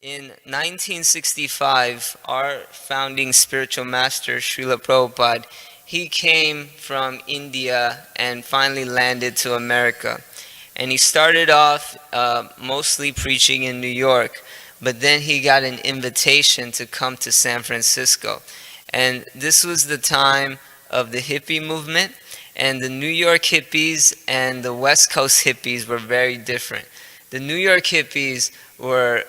In 1965, our founding spiritual master, Srila Prabhupada, he came from India and finally landed to America. And he started off mostly preaching in New York, but then he got an invitation to come to San Francisco. And this was the time of the hippie movement, and the New York hippies and the West Coast hippies were very different. The New York hippies were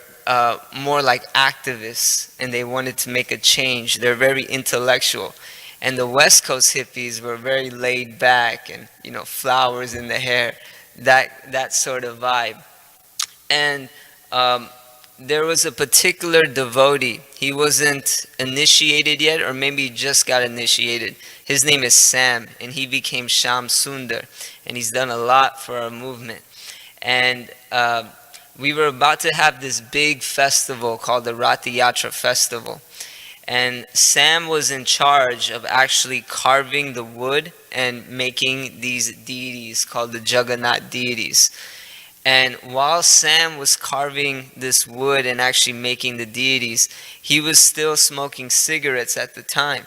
more like activists, and they wanted to make a change. They're very intellectual. And the West Coast hippies were very laid back and, flowers in the hair, that sort of vibe. And there was a particular devotee. He wasn't initiated yet, or maybe he just got initiated. His name is Sam, and he became Shyamsundar, and he's done a lot for our movement. And we were about to have this big festival called the Ratha Yatra Festival. And Sam was in charge of actually carving the wood and making these deities called the Jagannath deities. And while Sam was carving this wood and actually making the deities, he was still smoking cigarettes at the time.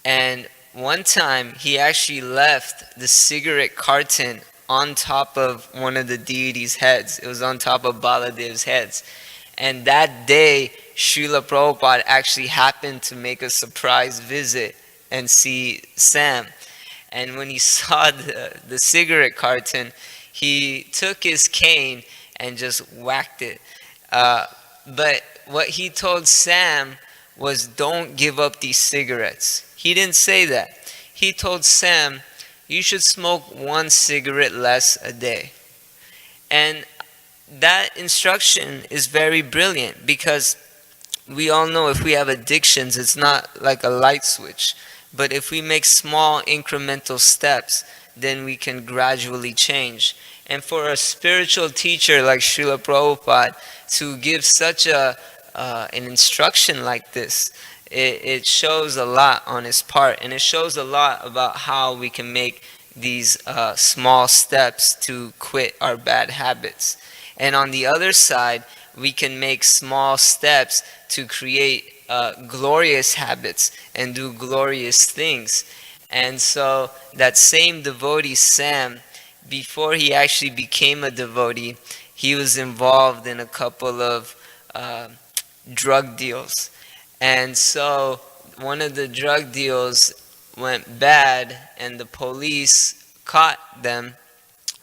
And one time he actually left the cigarette carton on top of one of the deities' heads. It was on top of Baladev's heads. And that day, Srila Prabhupada actually happened to make a surprise visit and see Sam. And when he saw the cigarette carton, he took his cane and just whacked it. But what he told Sam was, don't give up these cigarettes. He didn't say that. He told Sam, you should smoke one cigarette less a day. And that instruction is very brilliant, because we all know if we have addictions, it's not like a light switch. But if we make small incremental steps, then we can gradually change. And for a spiritual teacher like Srila Prabhupada to give such an instruction like this, it shows a lot on his part, and it shows a lot about how we can make these small steps to quit our bad habits. And on the other side, we can make small steps to create glorious habits and do glorious things. And so that same devotee, Sam, before he actually became a devotee, he was involved in a couple of drug deals. And so one of the drug deals went bad, and the police caught him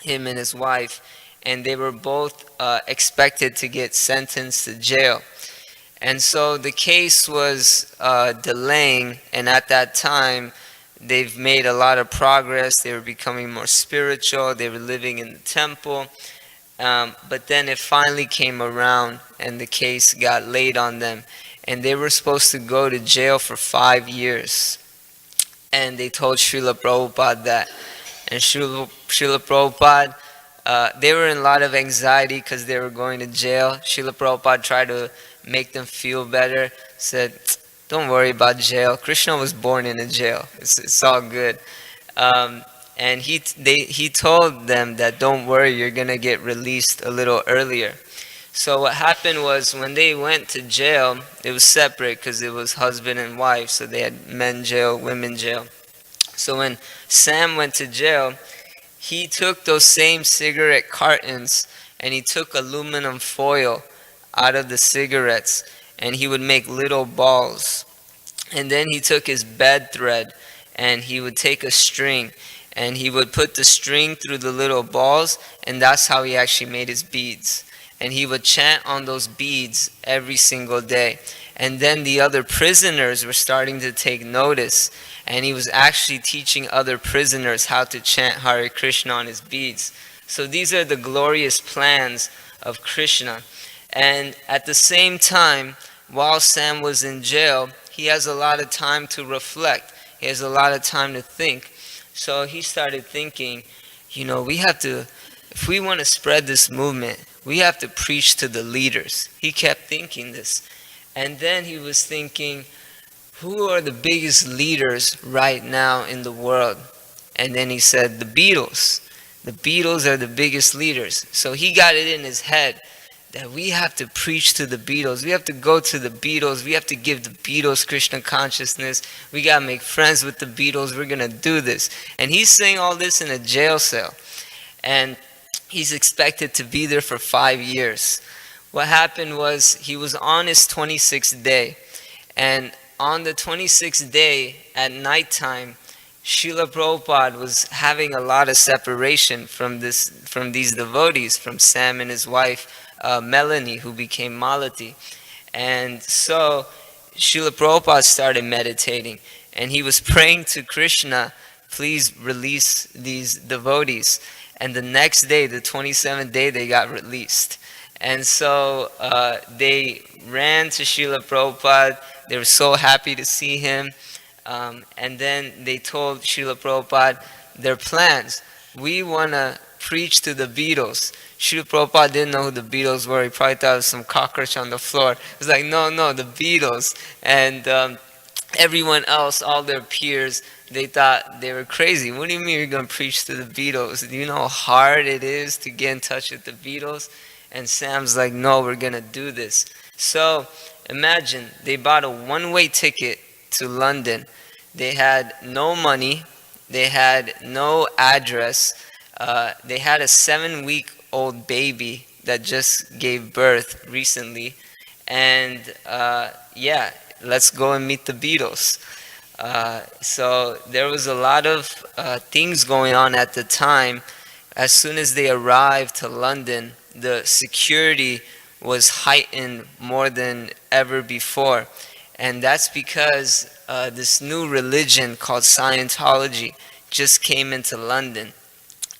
and his wife, and they were both expected to get sentenced to jail. And so the case was delaying, and at that time, they've made a lot of progress. They were becoming more spiritual. They were living in the temple. But then it finally came around, and the case got laid on them. And they were supposed to go to jail for 5 years. And they told Srila Prabhupada that. And Srila Prabhupada, they were in a lot of anxiety because they were going to jail. Srila Prabhupada tried to make them feel better. Said, don't worry about jail. Krishna was born in a jail. It's all good. And he told them that don't worry, you're going to get released a little earlier. So what happened was, when they went to jail, it was separate because it was husband and wife. So they had men jail, women jail. So when Sam went to jail, he took those same cigarette cartons and he took aluminum foil out of the cigarettes, and he would make little balls. And then he took his bed thread and he would take a string and he would put the string through the little balls, and that's how he actually made his beads. And he would chant on those beads every single day. And then the other prisoners were starting to take notice, and he was actually teaching other prisoners how to chant Hare Krishna on his beads. So these are the glorious plans of Krishna. And at the same time, while Sam was in jail, he has a lot of time to reflect. He has a lot of time to think. So he started thinking, we have to, if we want to spread this movement, we have to preach to the leaders. He kept thinking this. And then he was thinking, who are the biggest leaders right now in the world? And then he said, the Beatles. The Beatles are the biggest leaders. So he got it in his head that we have to preach to the Beatles. We have to go to the Beatles. We have to give the Beatles Krishna consciousness. We got to make friends with the Beatles. We're going to do this. And he's saying all this in a jail cell. And he's expected to be there for 5 years. What happened was he was on his 26th day. And on the 26th day at nighttime, Srila Prabhupada was having a lot of separation from these devotees, from Sam and his wife, Melanie, who became Malati. And so Srila Prabhupada started meditating, and he was praying to Krishna, please release these devotees. And the next day, the 27th day, they got released. And so they ran to Srila Prabhupada. They were so happy to see him. And then they told Srila Prabhupada their plans. We want to preach to the Beatles. Srila Prabhupada didn't know who the Beatles were. He probably thought it was some cockroach on the floor. It was like, no, the Beatles. And everyone else, all their peers, they thought they were crazy. What do you mean you're going to preach to the Beatles? Do you know how hard it is to get in touch with the Beatles? And Sam's like, no, we're going to do this. So imagine, they bought a one-way ticket to London. They had no money. They had no address. They had a 7-week-old baby that just gave birth recently. And yeah, let's go and meet the Beatles. So there was a lot of things going on at the time. As soon as they arrived to London, the security was heightened more than ever before. And that's because this new religion called Scientology just came into London.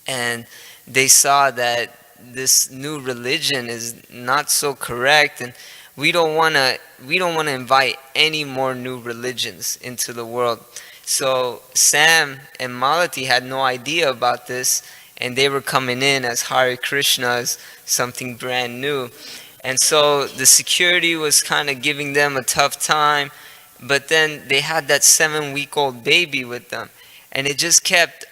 And they saw that this new religion is not so correct, and we don't want to invite any more new religions into the world. So Sam and Malati had no idea about this, and they were coming in as Hare Krishna, as something brand new. And so the security was kind of giving them a tough time, but then they had that 7-week-old baby with them. And it just kept,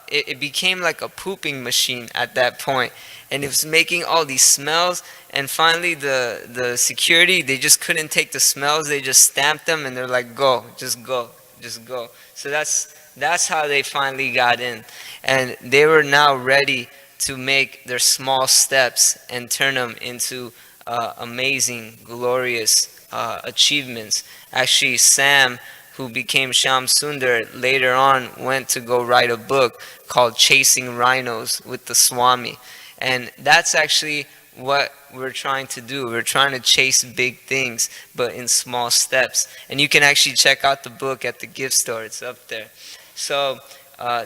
it became like a pooping machine at that point. And it was making all these smells. And finally the security, they just couldn't take the smells. They just stamped them and they're like, go, just go, just go. So that's how they finally got in. And they were now ready to make their small steps and turn them into amazing, glorious achievements. Actually, Sam, who became Shyamsundar, later on went to go write a book called Chasing Rhinos with the Swami. And that's actually what we're trying to do. We're trying to chase big things, but in small steps. And you can actually check out the book at the gift store. It's up there. So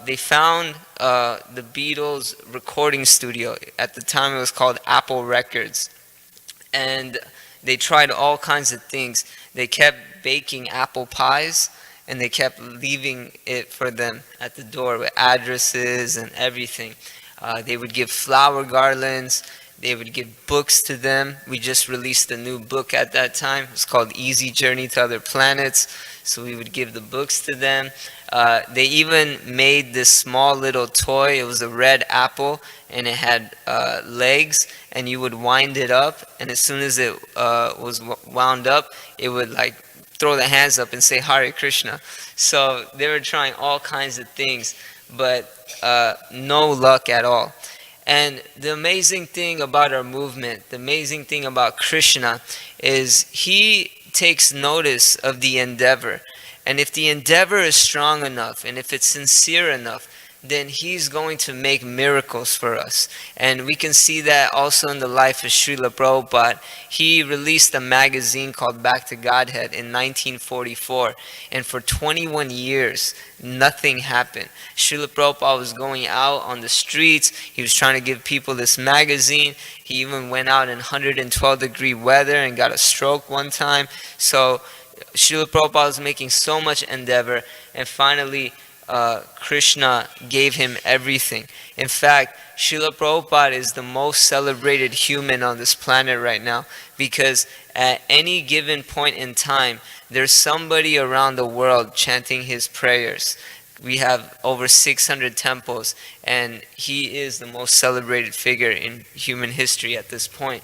they found the Beatles recording studio. At the time it was called Apple Records. And they tried all kinds of things. They kept baking apple pies, and they kept leaving it for them at the door with addresses and everything. They would give flower garlands. They would give books to them. We just released a new book at that time. It's called Easy Journey to Other Planets. So we would give the books to them. They even made this small little toy. It was a red apple, and it had legs, and you would wind it up, and as soon as it was wound up, it would like throw the hands up and say Hare Krishna. So they were trying all kinds of things, but no luck at all. And the amazing thing about our movement, the amazing thing about Krishna, is he takes notice of the endeavor. And if the endeavor is strong enough, and if it's sincere enough, then he's going to make miracles for us. And we can see that also in the life of Srila Prabhupada. He released a magazine called Back to Godhead in 1944. And for 21 years, nothing happened. Srila Prabhupada was going out on the streets. He was trying to give people this magazine. He even went out in 112-degree weather and got a stroke one time. So Srila Prabhupada was making so much endeavor, and finally Krishna gave him everything. In fact, Srila Prabhupada is the most celebrated human on this planet right now, because at any given point in time, there's somebody around the world chanting his prayers. We have over 600 temples, and he is the most celebrated figure in human history at this point.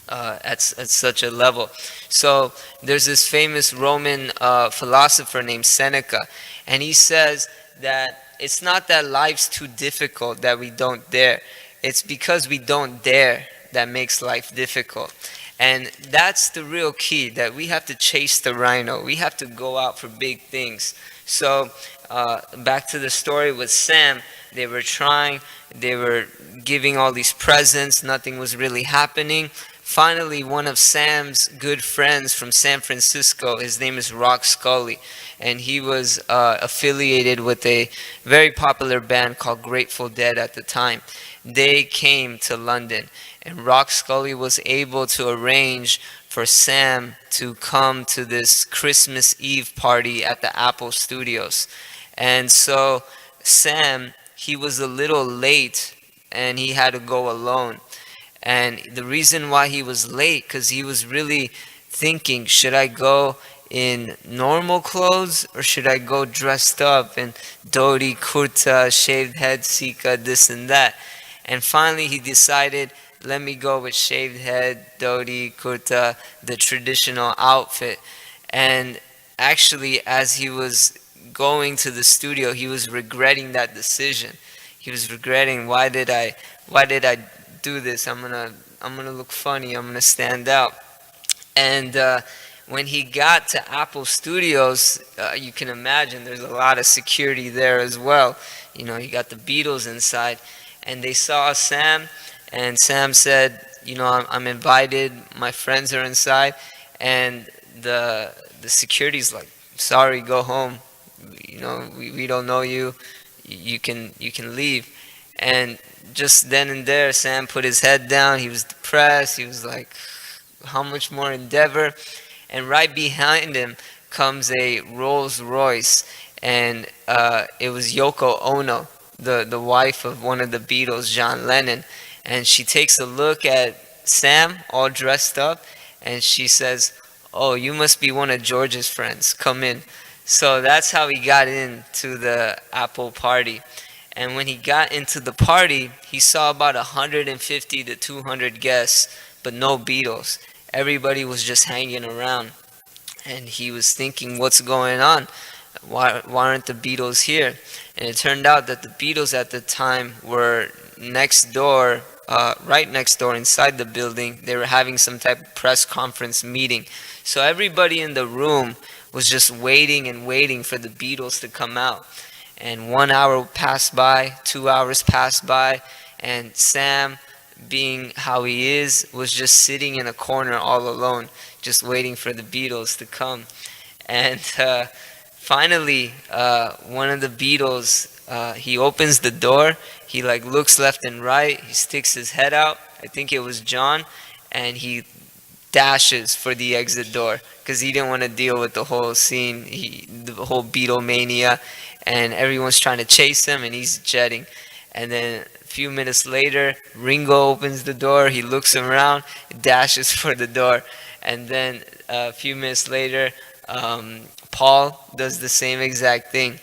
at such a level. So there's this famous Roman philosopher named Seneca, and he says that it's not that life's too difficult that we don't dare. It's because we don't dare that makes life difficult. And that's the real key, that we have to chase the rhino. We have to go out for big things. So back to the story with Sam, they were trying, they were giving all these presents, nothing was really happening. Finally, one of Sam's good friends from San Francisco, his name is Rock Scully, and he was affiliated with a very popular band called Grateful Dead at the time. They came to London, and Rock Scully was able to arrange for Sam to come to this Christmas Eve party at the Apple Studios. And so Sam, he was a little late, and he had to go alone. And the reason why he was late, because he was really thinking, should I go in normal clothes or should I go dressed up in dhoti, kurta, shaved head, sika, this and that? And finally he decided, let me go with shaved head, dhoti, kurta, the traditional outfit. And actually, as he was going to the studio, he was regretting that decision. He was regretting, why did I do this? I'm gonna look funny. I'm gonna stand out. And when he got to Apple Studios, you can imagine there's a lot of security there as well. You know, you got the Beatles inside, and they saw Sam, and Sam said, you know, I'm invited. My friends are inside, and the security's like, sorry, go home. You know, we don't know you. You can leave. And just then and there, Sam put his head down. He was depressed. He was like, how much more endeavor? And right behind him comes a Rolls Royce, and it was Yoko Ono, the wife of one of the Beatles, John Lennon. And she takes a look at Sam, all dressed up, and she says, oh, you must be one of George's friends. Come in. So that's how he got into the Apple party. And when he got into the party, he saw about 150 to 200 guests, but no Beatles. Everybody was just hanging around. And he was thinking, what's going on? Why aren't the Beatles here? And it turned out that the Beatles at the time were next door, right next door inside the building. They were having some type of press conference meeting. So everybody in the room was just waiting and waiting for the Beatles to come out. And 1 hour passed by, 2 hours passed by, and Sam, being how he is, was just sitting in a corner all alone, just waiting for the Beatles to come. And finally, one of the Beatles, he opens the door, he like looks left and right, he sticks his head out, I think it was John, and he dashes for the exit door because he didn't want to deal with the whole scene, the whole Beatlemania, and everyone's trying to chase him and he's jetting. And then a few minutes later, Ringo opens the door, he looks around, dashes for the door, and then a few minutes later, Paul does the same exact thing.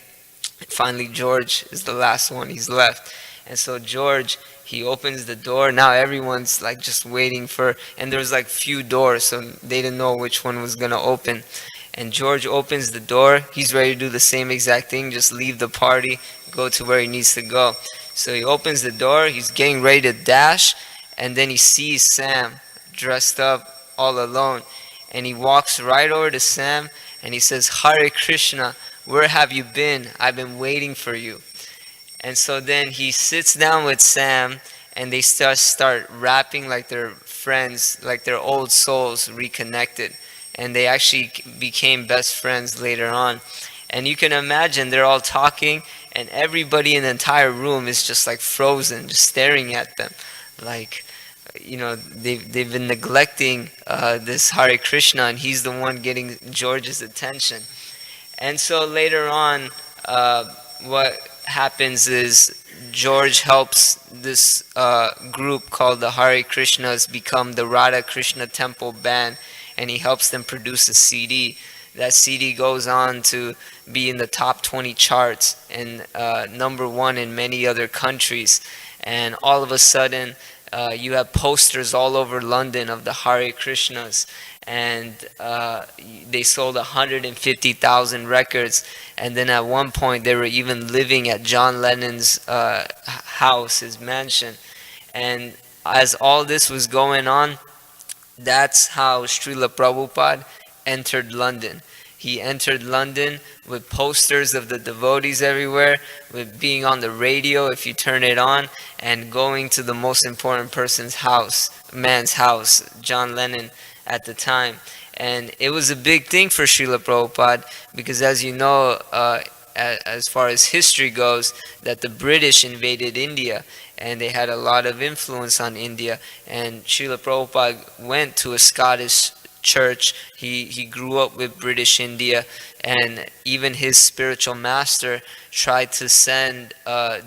Finally, George is the last one, he's left. And so George, he opens the door. Now everyone's like just waiting for, and there's like few doors, so they didn't know which one was gonna open. And George opens the door. He's ready to do the same exact thing, just leave the party, go to where he needs to go. So he opens the door, he's getting ready to dash, and then he sees Sam dressed up all alone. And he walks right over to Sam and he says, Hare Krishna, where have you been? I've been waiting for you. And so then he sits down with Sam and they start rapping like they're friends, like their old souls reconnected. And they actually became best friends later on. And you can imagine they're all talking and everybody in the entire room is just like frozen, just staring at them. Like, you know, they've been neglecting this Hare Krishna, and he's the one getting George's attention. And so later on, what happens is George helps this group called the Hare Krishnas become the Radha Krishna Temple Band, and he helps them produce a CD. That CD goes on to be in the top 20 charts and #1 in many other countries. And all of a sudden, You have posters all over London of the Hare Krishnas, and they sold 150,000 records. And then at one point, they were even living at John Lennon's house, his mansion. And as all this was going on, that's how Srila Prabhupada entered London. He entered London with posters of the devotees everywhere, with being on the radio if you turn it on, and going to the most important person's house, man's house, John Lennon at the time. And it was a big thing for Srila Prabhupada because, as you know, as far as history goes, that the British invaded India and they had a lot of influence on India. And Srila Prabhupada went to a Scottish church. He grew up with British India, and even his spiritual master tried to send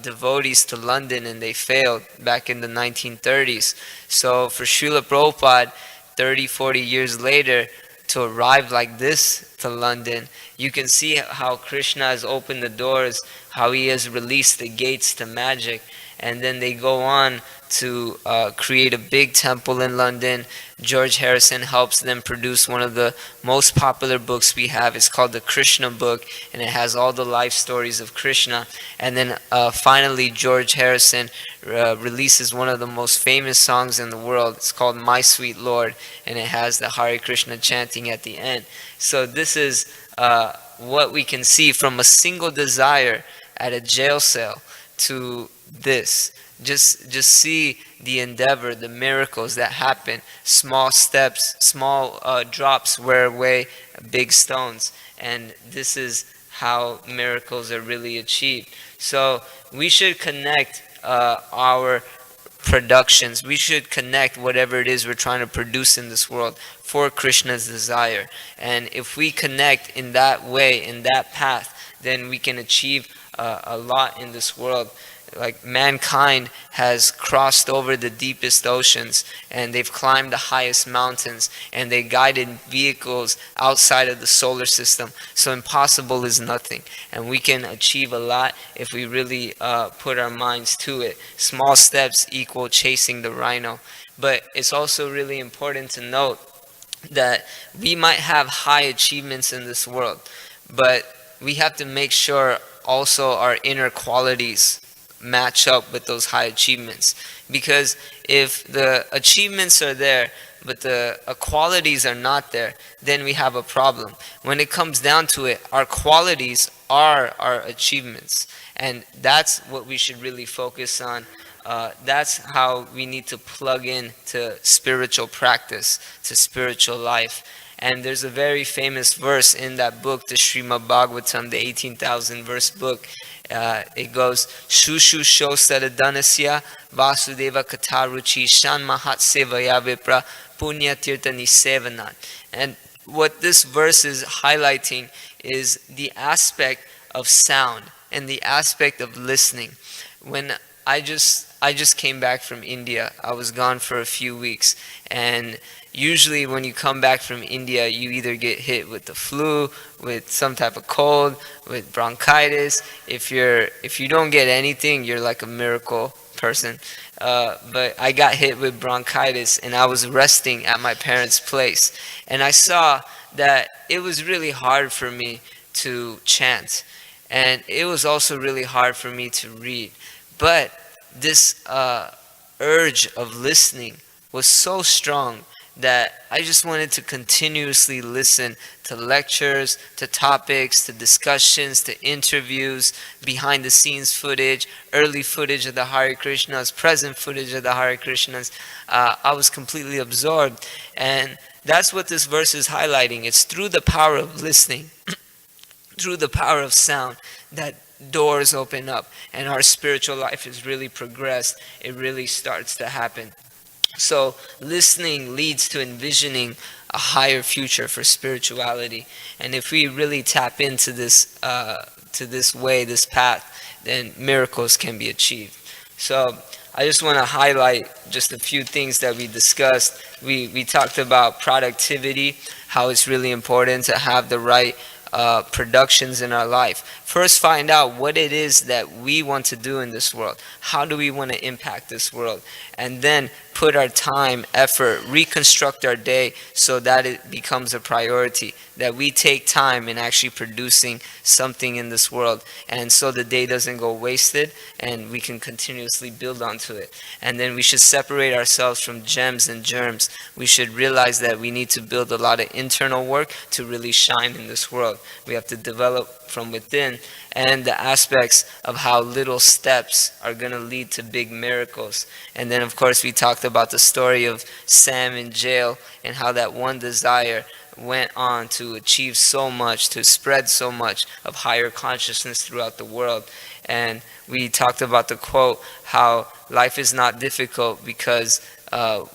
devotees to London, and they failed back in the 1930s. So for Srila Prabhupada, 30-40 years later, to arrive like this to London, you can see how Krishna has opened the doors, how he has released the gates to magic. And then they go on to create a big temple in London. George Harrison helps them produce one of the most popular books we have. It's called the Krishna book, and it has all the life stories of Krishna. And then finally, George Harrison releases one of the most famous songs in the world. It's called My Sweet Lord, and it has the Hare Krishna chanting at the end. So this is what we can see from a single desire at a jail cell to this. Just see the endeavor, the miracles that happen. Small steps, small drops wear away big stones, and this is how miracles are really achieved. So we should connect our productions. We should connect whatever it is we're trying to produce in this world for Krishna's desire. And if we connect in that way, in that path, then we can achieve a lot in this world. Like mankind has crossed over the deepest oceans, and they've climbed the highest mountains, and they guided vehicles outside of the solar system. So impossible is nothing, and we can achieve a lot if we really put our minds to it. Small steps equal chasing the rhino. But it's also really important to note that we might have high achievements in this world, but we have to make sure also our inner qualities match up with those high achievements. Because if the achievements are there but the qualities are not there, then we have a problem. When it comes down to it, our qualities are our achievements, and that's what we should really focus on. That's how we need to plug in to spiritual practice, to spiritual life. And there's a very famous verse in that book, the Srimad Bhagavatam, the 18,000 verse book. It goes, Shushu Shostadadanasya Vasudeva Kataruchi Shan Mahat Sevaya Vipra Punya Tirtha Nisevanat. And what this verse is highlighting is the aspect of sound and the aspect of listening. When I just came back from India, I was gone for a few weeks, and usually when you come back from India, you either get hit with the flu, with some type of cold, with bronchitis. If you don't get anything, you're like a miracle person. But I got hit with bronchitis, and I was resting at my parents' place, and I saw that it was really hard for me to chant, and it was also really hard for me to read. But this urge of listening was so strong that I just wanted to continuously listen to lectures, to topics, to discussions, to interviews, behind the scenes footage, early footage of the Hare Krishnas, present footage of the Hare Krishnas. I was completely absorbed, and that's what this verse is highlighting. It's through the power of listening, through the power of sound, that doors open up and our spiritual life is really progressed. It really starts to happen. So listening leads to envisioning a higher future for spirituality. And if we really tap into this way, this path, then miracles can be achieved. So I just want to highlight just a few things that we discussed. We talked about productivity, how it's really important to have the right productions in our life. First, find out what it is that we want to do in this world. How do we want to impact this world? And then put our time, effort, reconstruct our day so that it becomes a priority, that we take time in actually producing something in this world, and so the day doesn't go wasted and we can continuously build onto it. And then we should separate ourselves from gems and germs. We should realize that we need to build a lot of internal work to really shine in this world. We have to develop from within, and the aspects of how little steps are going to lead to big miracles. And then of course we talked about the story of Sam in jail and how that one desire went on to achieve so much, to spread so much of higher consciousness throughout the world. And we talked about the quote, how life is not difficult because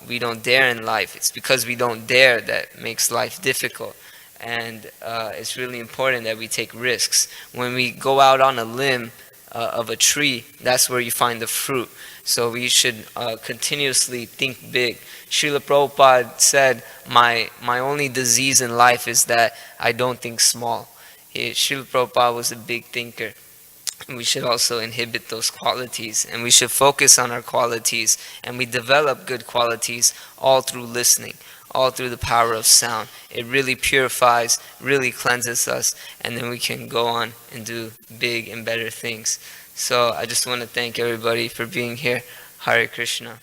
we don't dare in life. It's because we don't dare that makes life difficult. And it's really important that we take risks. When we go out on a limb of a tree, that's where you find the fruit. So we should continuously think big. Srila Prabhupada said, my only disease in life is that I don't think small. Srila Prabhupada was a big thinker. And we should also inhibit those qualities, and we should focus on our qualities, and we develop good qualities all through listening, all through the power of sound. It really purifies, really cleanses us, and then we can go on and do big and better things. So I just want to thank everybody for being here. Hare Krishna.